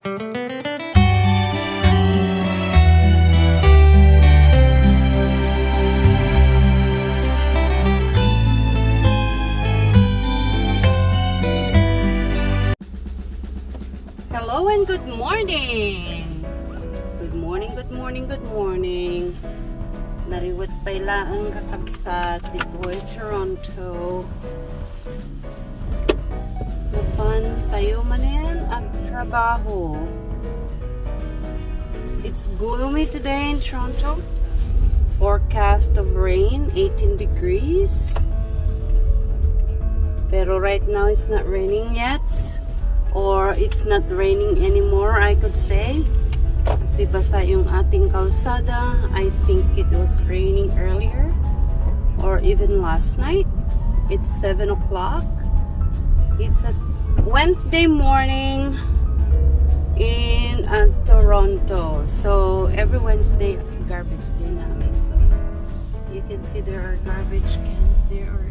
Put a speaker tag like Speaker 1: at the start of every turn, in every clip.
Speaker 1: Hello and good morning! Good morning, good morning, good morning. Nariwat pala ang kakabsat dito ay Toronto. Napan tayo manin ang trabaho. It's gloomy today in Toronto. Forecast of rain, 18 degrees. Pero right now it's not raining yet. Or it's not raining anymore, I could say. Kasi basa yung ating kalsada. I think it was raining earlier. Or even last night. It's 7 o'clock. It's a Wednesday morning in Toronto. So every Wednesday is garbage day namin. So you can see there are garbage cans there.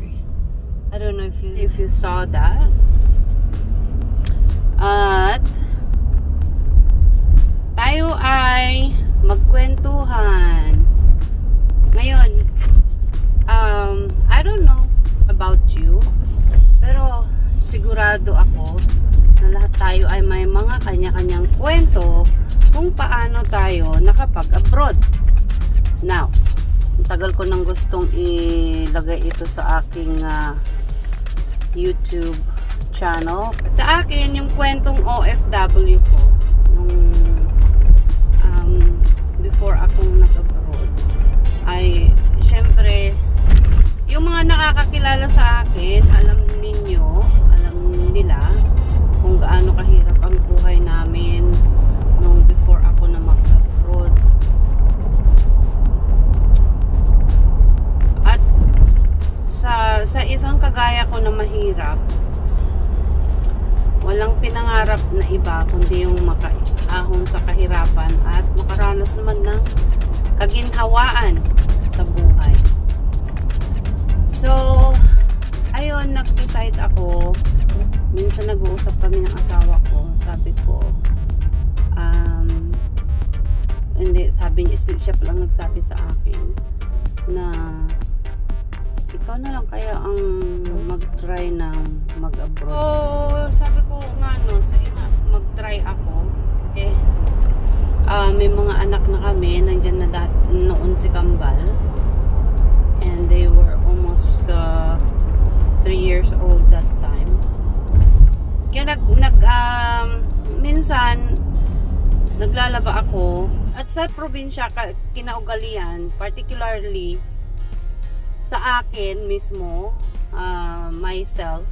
Speaker 1: I don't know if you saw that. At tayo ay magkwentuhan. Ngayon, I don't know about you, pero sigurado ako na lahat tayo ay may mga kanya-kanyang kwento kung paano tayo nakapag-abroad. Now, ang tagal ko nang gustong ilagay ito sa aking YouTube channel. Sa akin, yung kwentong OFW ko nung before akong nag-abroad ay syempre yung mga nakakakilala sa akin, alam nila kung gaano kahirap ang buhay namin nung before ako na mag-abroad. At sa isang kagaya ko na mahirap, walang pinangarap na iba kundi yung makaahon sa kahirapan at makaranas naman ng kaginhawaan sa buhay. So, ayun, nag-decide ako. Minsan nag-uusap kami ng asawa ko. Sabi ko, hindi, sabi niya, siya palang nagsabi sa akin na ikaw na lang kaya ang mag-try na mag-abroad. So, sabi ko nga sige nga, mag-try ako. May mga anak na kami, nandyan na noon si Kambal. And they were almost 3 years old that time. Kaya minsan, naglalaba ako. At sa probinsya, kinaugalian, particularly sa akin mismo, myself,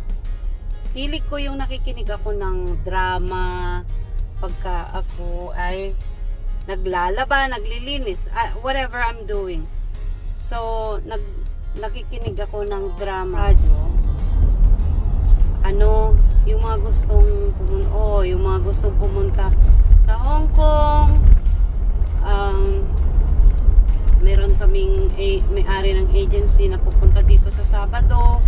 Speaker 1: hilig ko yung nakikinig ako ng drama pagka ako ay naglalaba, naglilinis, whatever I'm doing. So, nakikinig ako ng drama radyo. Yung mga gustong pumunta sa Hongkong. Meron kaming may-ari ng agency na pupunta dito sa Sabado.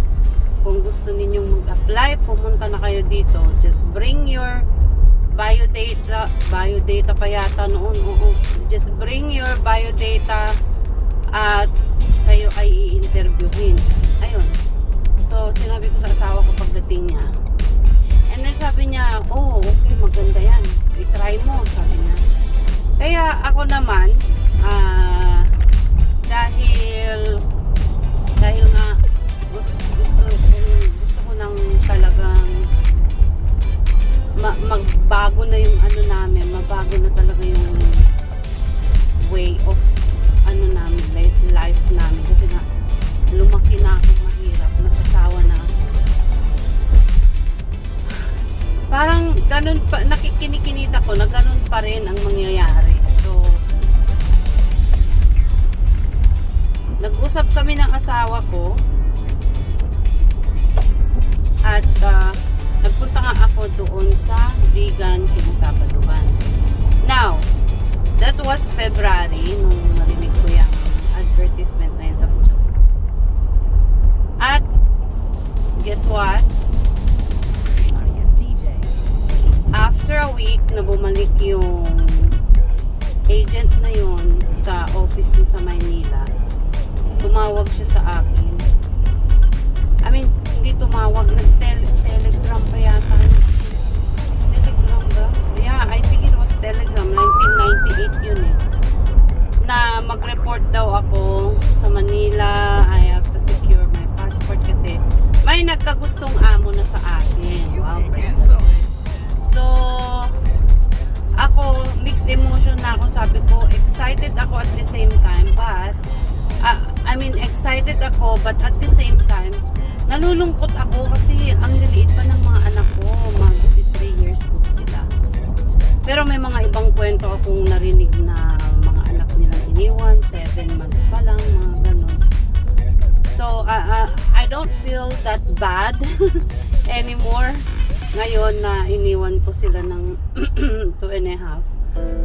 Speaker 1: Kung gusto ninyong mag-apply, pumunta na kayo dito. Just bring your biodata pa yata noon. Just bring your biodata at kayo ay i-interviewin. Ayun. So, sinabi ko sa asawa ko pagdating niya. And then sabi niya, okay, maganda yan. I-try mo, sabi niya. Kaya ako naman, dahil nga gusto ko nang talagang magbago na yung mabago na talaga yung way of namin, life namin, kasi nga lumaki na akong mahirap, nakasawa na ako. Parang ganun pa, nakikinikinita ko na ganun pa rin ang mangyayari. So, nag-usap kami ng asawa ko at nagpunta nga ako doon sa vegan kinasabaduhan. Now, that was February nung narinig ko yung advertisement na yun sa video. At guess what?
Speaker 2: Sorry, yes, DJ.
Speaker 1: After a week, bumalik yung agent na yun sa office niya sa Maynila, tumawag siya sa akin. I mean, hindi tumawag, nag-telegram pa yata. Telegram ba? Yeah, I think it was Telegram. 1998 yun eh. Na mag-report daw ako sa Manila. I have to secure my passport kasi may nagkagustong amo na sa akin. Wow. So, ako, mixed emotion na ako. Sabi ko, excited ako at the same time. But, I mean, excited ako, but at the same time, nalulungkot ako kasi ang liliit pa ng mga anak ko. Mga 3 years old sila. Pero may mga ibang kwento akong narinig na mga anak nilang iniwan, 7 months pa lang, mga ganun. So, I don't feel that bad anymore. Ngayon na iniwan ko sila ng 2.5.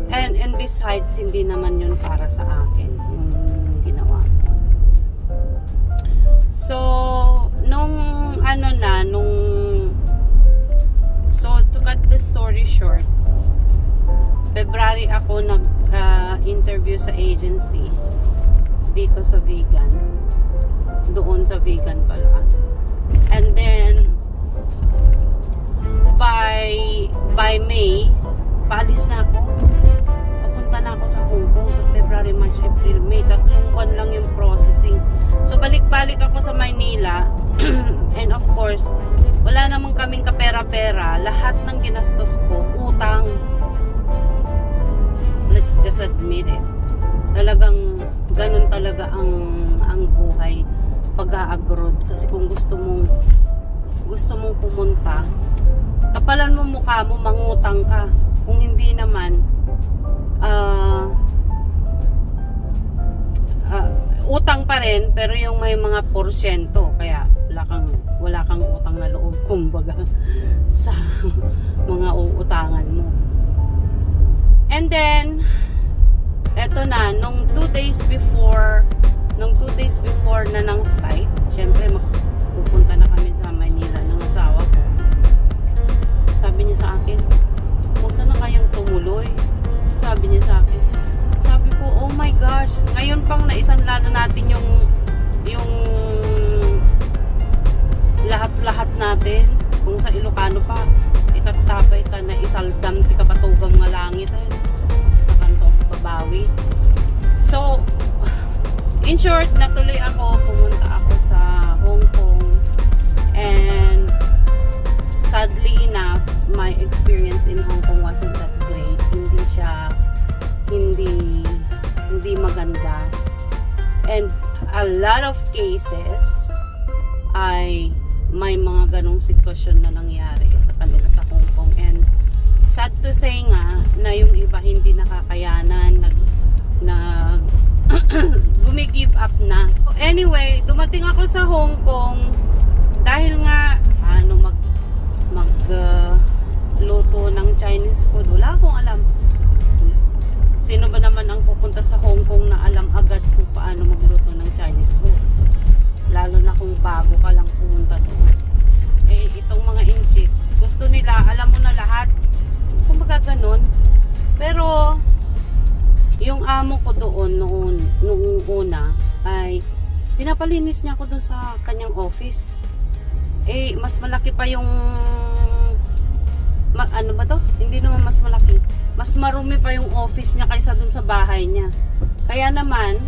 Speaker 1: And besides, hindi naman yun para sa akin yung ginawa ko. So, so to cut the story short, February ako nag-interview sa agency dito sa vegan. Doon sa vegan pala. And then, by May, paalis na ako. Papunta na ako sa Hongkong sa February, March, April, May. 3 buwan lang yung processing. So, balik-balik ako sa Maynila. And of course, wala namang kaming kapera-pera. Lahat ng ginastos ko, utang. Let's just admit it. Talagang, ganun talaga ang buhay pag-a-abroad. Kasi kung gusto mong pumunta, kapalan mo mukha mo, mangutang ka. Kung hindi naman, utang pa rin, pero yung may mga porsyento, kaya wala kang utang na loob, kumbaga, sa mga uutangan mo. And then, eto na, nung 2 days before na ng flight, syempre magpupunta na kami sa Manila ng asawa ko. Sabi niya sa akin, huwag ka na kayang tumuloy. Sabi niya sa akin. Sabi ko, oh my gosh, ngayon pang naisanlado natin yung lahat-lahat natin. Kung sa Ilocano pa, itatapay ta na isaldam ti kapatugang nga langit sa kanto babawi. So, in short, natuloy ako, pumunta ako sa Hong Kong, and sadly enough, my experience in Hong Kong wasn't that great. Hindi maganda. And a lot of cases ay may mga ganong sitwasyon na nangyari sa kanila sa Hong Kong. And sad to say nga na yung iba hindi nakakayanan, gumigive up na. Anyway, dumating ako sa Hong Kong dahil nga luto ng Chinese food. Wala akong alam. Sino ba naman ang pupunta sa Hong Kong na alam agad kung paano magluto ng Chinese food? Lalo na kung bago ka lang pumunta doon. Eh, itong mga inchik, gusto nila, alam mo na lahat. Kung baga ganun. Pero, yung amo ko doon noong una, ay pinapalinis niya ako doon sa kanyang office. Eh, mas malaki pa yung ano ba to? Hindi naman mas malaki. Mas marumi pa yung office niya kaysa dun sa bahay niya. Kaya naman,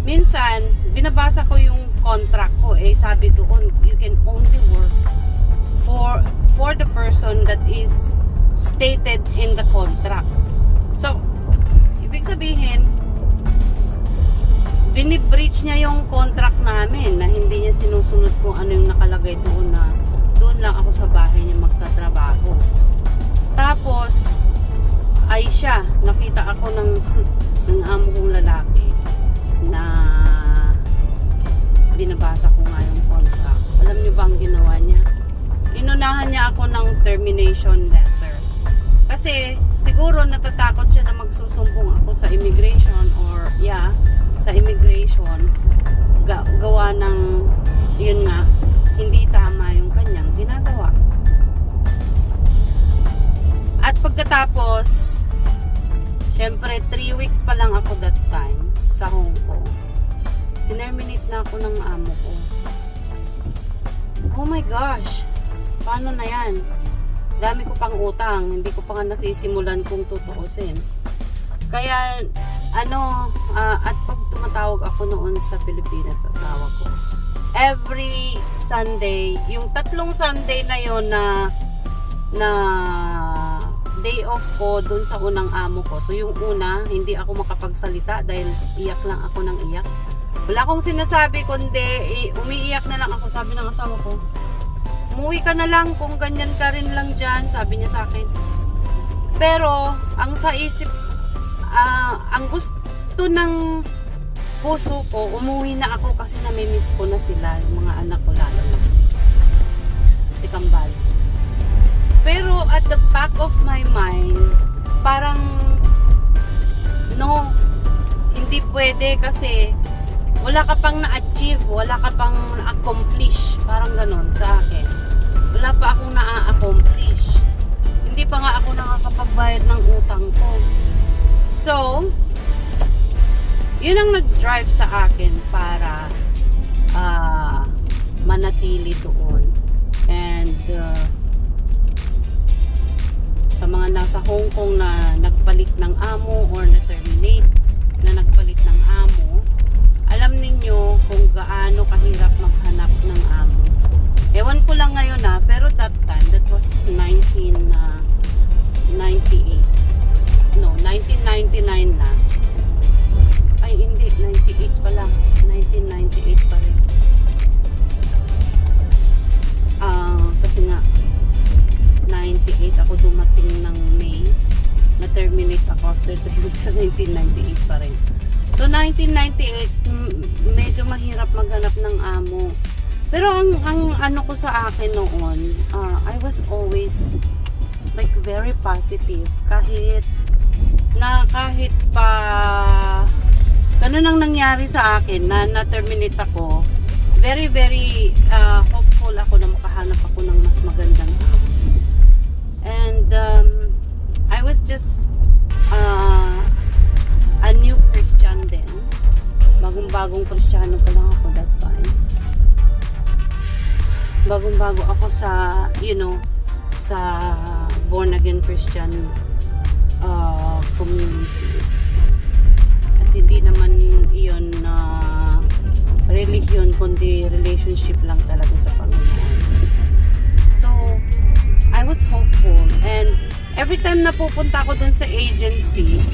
Speaker 1: minsan, binabasa ko yung contract ko. Eh, sabi doon, you can only work for the person that is stated in the contract. So, ibig sabihin, binibreach niya yung contract namin na hindi niya sinusunod kung ano yung nakalagay doon na doon lang ako sa bahay niya magtatrabaho. Tapos, ay siya, nakita ako ng amo kong lalaki na binabasa ko nga yung contract. Alam niyo ba ang ginawa niya? Inunahan niya ako ng termination letter. Kasi, siguro natatakot siya na magsusumbong ako sa immigration or, sa immigration. Gawa ng, yun nga, hindi tama yung kanyang ginagawa. At pagkatapos, syempre 3 weeks pa lang ako that time sa Hongkong. Tinerminate na ako ng amo ko. Oh my gosh, paano na yan? Dami ko pang utang, hindi ko pa nga nasisimulan kung tutuusin. Kaya, at pag tumatawag ako noon sa Pilipinas, asawa ko, every Sunday, yung 3 Sunday na yon na day off ko dun sa unang amo ko. So yung una, hindi ako makapagsalita dahil iyak lang ako ng iyak. Wala akong sinasabi kundi umiiyak na lang ako. Sabi ng asawa ko, umuwi ka na lang kung ganyan ka rin lang dyan, sabi niya sa akin. Pero ang sa isip, ang gusto ng puso ko, umuwi na ako kasi namimiss ko na sila, yung mga anak ko lalo na si Kambal. Pero at the back of my mind, parang no, hindi pwede kasi wala ka pang na-achieve, wala ka pang na-accomplish, parang ganon sa akin. Wala pa akong na-accomplish. Hindi pa nga ako nakakapagbayad ng utang ko. So, yun ang nag-drive sa akin para manatili doon. And sa mga nasa Hong Kong na nagpalit ng amo or na-terminate na nagpalit ng amo, alam ninyo kung gaano kahirap maghanap ng amo. Ewan ko lang ngayon pero that time, that was 1998. No, 1999 na. Ay, hindi, 98 pala. 1998 pa rin. Kasi nga, 98 ako dumating ng May. Na-terminate ako after 3 weeks sa 1998 pa rin. So, 1998, medyo mahirap maghanap ng amo. Pero ang ano ko sa akin noon, I was always like very positive. Kahit pa ganun ang nangyari sa akin na na-terminate ako, very hopeful ako na makahanap ako ng mas magandang amo. And I was just a new Christian then. Bagong-bagong Kristiyano pa lang ako that time. Bagong-bago ako sa, sa born again Christian community. At hindi naman iyon religion, kundi relationship lang talaga sa Panginoon. So, I was hopeful. And every time na pupunta ako dun sa agency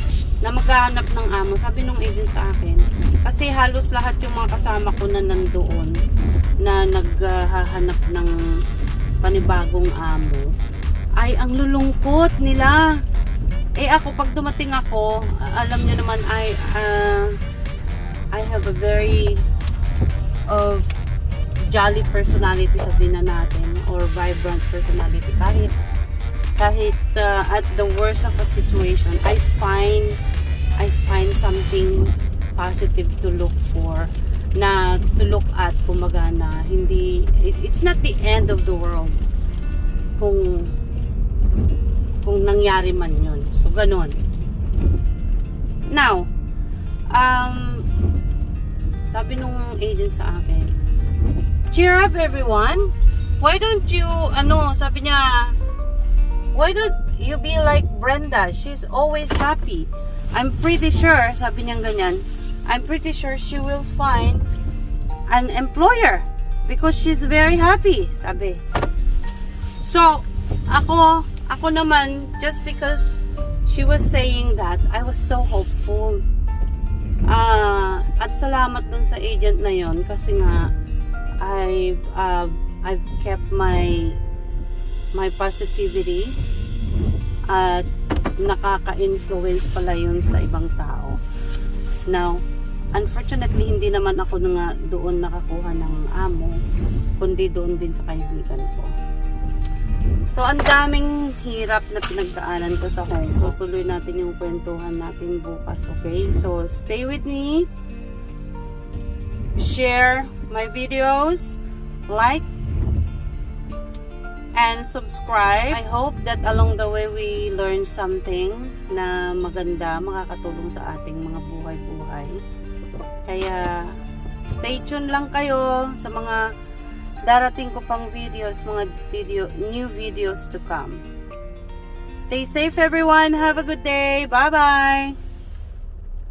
Speaker 1: na maghahanap ng amo, sabi nung agent sa akin, kasi halos lahat yung mga kasama ko na nandoon na naghahanap ng panibagong amo, ay ang lulungkot nila. Ako, pag dumating ako, alam niyo naman, I have a very jolly personality, sabihin na natin, or vibrant personality. Kahit at the worst of a situation, I find something positive to look for, to look at, kumbaga na hindi, it's not the end of the world kung nangyari man yun. So, ganun. Now, sabi nung agent sa akin, cheer up everyone. Why don't you, sabi niya, why don't you be like Brenda? She's always happy. I'm pretty sure, sabi niya ganyan, I'm pretty sure she will find an employer because she's very happy, sabi. So, ako naman, just because she was saying that, I was so hopeful. At salamat dun sa agent na yon kasi nga I've kept my positivity at nakaka-influence pala yun sa ibang tao. Now, unfortunately, hindi naman ako nga doon nakakuha ng amo, kundi doon din sa kaibigan ko. So, ang daming hirap na pinagdaanan ko sa Hong Kong. Tuloy natin yung kwentuhan natin bukas, okay? So, stay with me. Share my videos. Like. and subscribe. I hope that along the way we learn something na maganda, makakatulong sa ating mga buhay-buhay. Kaya stay tuned lang kayo sa mga darating ko pang videos, mga new videos to come. Stay safe everyone. Have a good day. Bye-bye.